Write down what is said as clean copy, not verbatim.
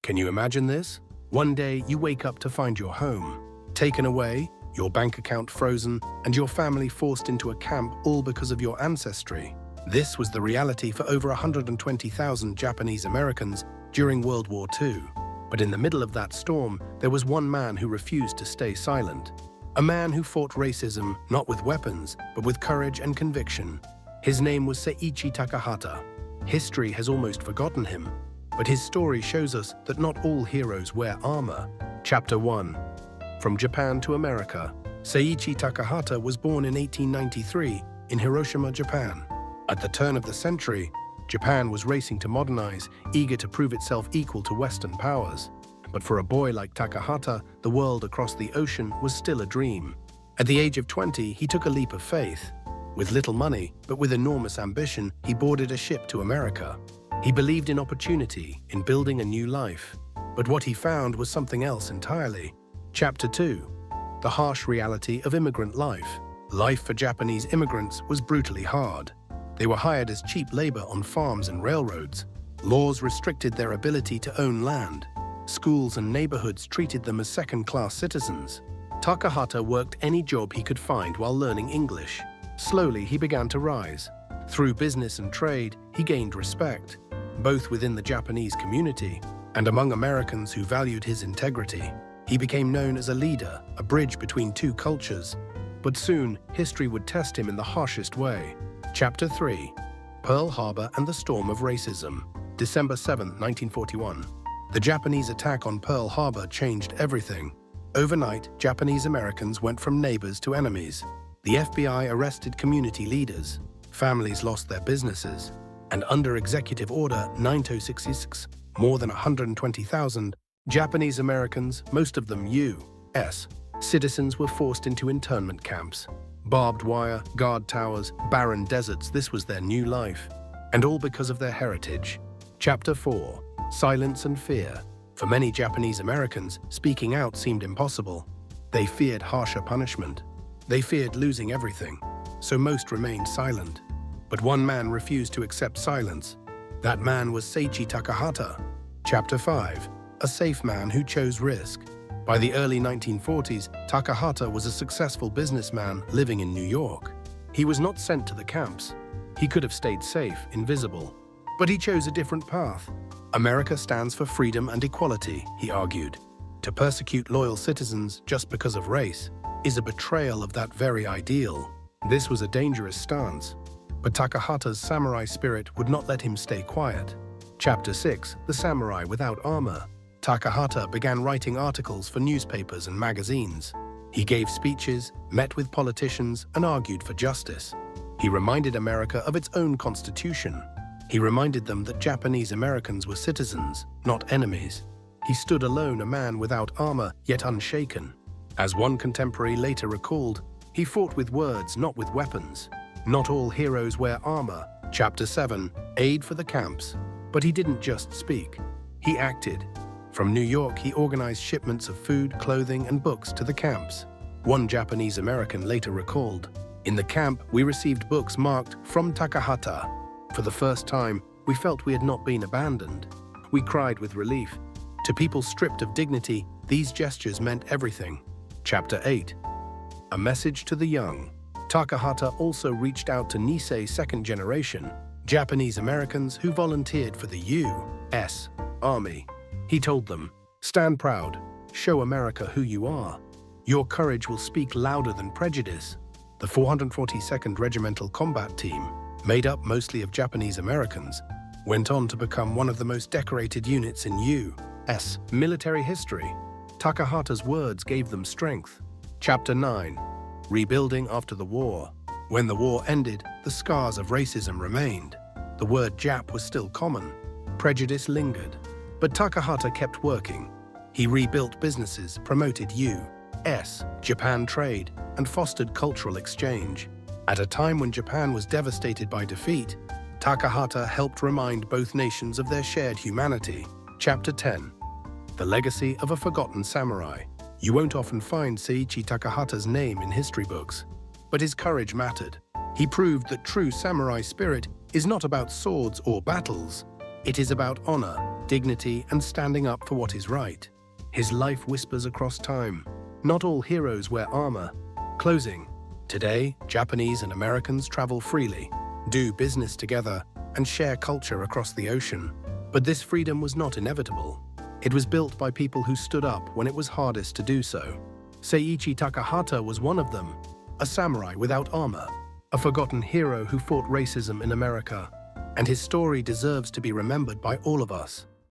Can you imagine this? One day you wake up to find your home taken away, your bank account frozen, and your family forced into a camp, all because of your ancestry. This was the reality for over 120,000 Japanese Americans during World War II. But in the middle of that storm, there was one man who refused to stay silent. A man who fought racism not with weapons, but with courage and conviction. His name was Seiichi Takahata. History has almost forgotten him, but his story shows us that not all heroes wear armor. Chapter 1. From Japan to America. Seiichi Takahata was born in 1893 in Hiroshima, Japan. At the turn of the century, Japan was racing to modernize, eager to prove itself equal to Western powers. But for a boy like Takahata, the world across the ocean was still a dream. At the age of 20, he took a leap of faith. With little money, but with enormous ambition, he boarded a ship to America. He believed in opportunity, in building a new life. But what he found was something else entirely. Chapter 2. The harsh reality of immigrant life. Life for Japanese immigrants was brutally hard. They were hired as cheap labor on farms and railroads. Laws restricted their ability to own land. Schools and neighborhoods treated them as second-class citizens. Takahata worked any job he could find while learning English. Slowly, he began to rise. Through business and trade, he gained respect, both within the Japanese community and among Americans who valued his integrity. He became known as a leader, a bridge between two cultures. But soon, history would test him in the harshest way. Chapter 3. Pearl Harbor and the Storm of Racism. December 7, 1941. The Japanese attack on Pearl Harbor changed everything. Overnight, Japanese Americans went from neighbors to enemies. The FBI arrested community leaders. Families lost their businesses. And under Executive Order 9266, more than 120,000 Japanese Americans, most of them U.S. citizens, were forced into internment camps. Barbed wire, guard towers, barren deserts, this was their new life. And all because of their heritage. Chapter 4. Silence and Fear. For many Japanese Americans, speaking out seemed impossible. They feared harsher punishment. They feared losing everything. So most remained silent. But one man refused to accept silence. That man was Seiichi Takahata. Chapter 5. A safe man who chose risk. By the early 1940s, Takahata was a successful businessman living in New York. He was not sent to the camps. He could have stayed safe, invisible. But he chose a different path. America stands for freedom and equality, he argued. To persecute loyal citizens just because of race is a betrayal of that very ideal. This was a dangerous stance. But Takahata's samurai spirit would not let him stay quiet. Chapter 6. The Samurai Without Armor. Takahata began writing articles for newspapers and magazines. He gave speeches, met with politicians, and argued for justice. He reminded America of its own constitution. He reminded them that Japanese Americans were citizens, not enemies. He stood alone, a man without armor, yet unshaken. As one contemporary later recalled, he fought with words, not with weapons. Not all heroes wear armor. Chapter 7. Aid for the camps. But he didn't just speak. He acted. From New York, he organized shipments of food, clothing, and books to the camps. One Japanese American later recalled, "In the camp, we received books marked, 'From Takahata.' For the first time, we felt we had not been abandoned. We cried with relief. To people stripped of dignity, these gestures meant everything." Chapter 8. A Message to the Young. Takahata also reached out to Nisei second generation, Japanese Americans who volunteered for the U.S. Army. He told them, "Stand proud, show America who you are. Your courage will speak louder than prejudice." The 442nd Regimental Combat Team, made up mostly of Japanese Americans, went on to become one of the most decorated units in U.S. military history. Takahata's words gave them strength. Chapter 9. Rebuilding after the war. When the war ended, the scars of racism remained. The word Jap was still common. Prejudice lingered. But Takahata kept working. He rebuilt businesses, promoted U.S. Japan trade, and fostered cultural exchange. At a time when Japan was devastated by defeat, Takahata helped remind both nations of their shared humanity. Chapter 10. The Legacy of a Forgotten Samurai. You won't often find Seiichi Takahata's name in history books, but his courage mattered. He proved that true samurai spirit is not about swords or battles. It is about honor, dignity, and standing up for what is right. His life whispers across time. Not all heroes wear armor. Closing. Today, Japanese and Americans travel freely, do business together, and share culture across the ocean. But this freedom was not inevitable. It was built by people who stood up when it was hardest to do so. Seiichi Takahata was one of them, a samurai without armor, a forgotten hero who fought racism in America. And his story deserves to be remembered by all of us.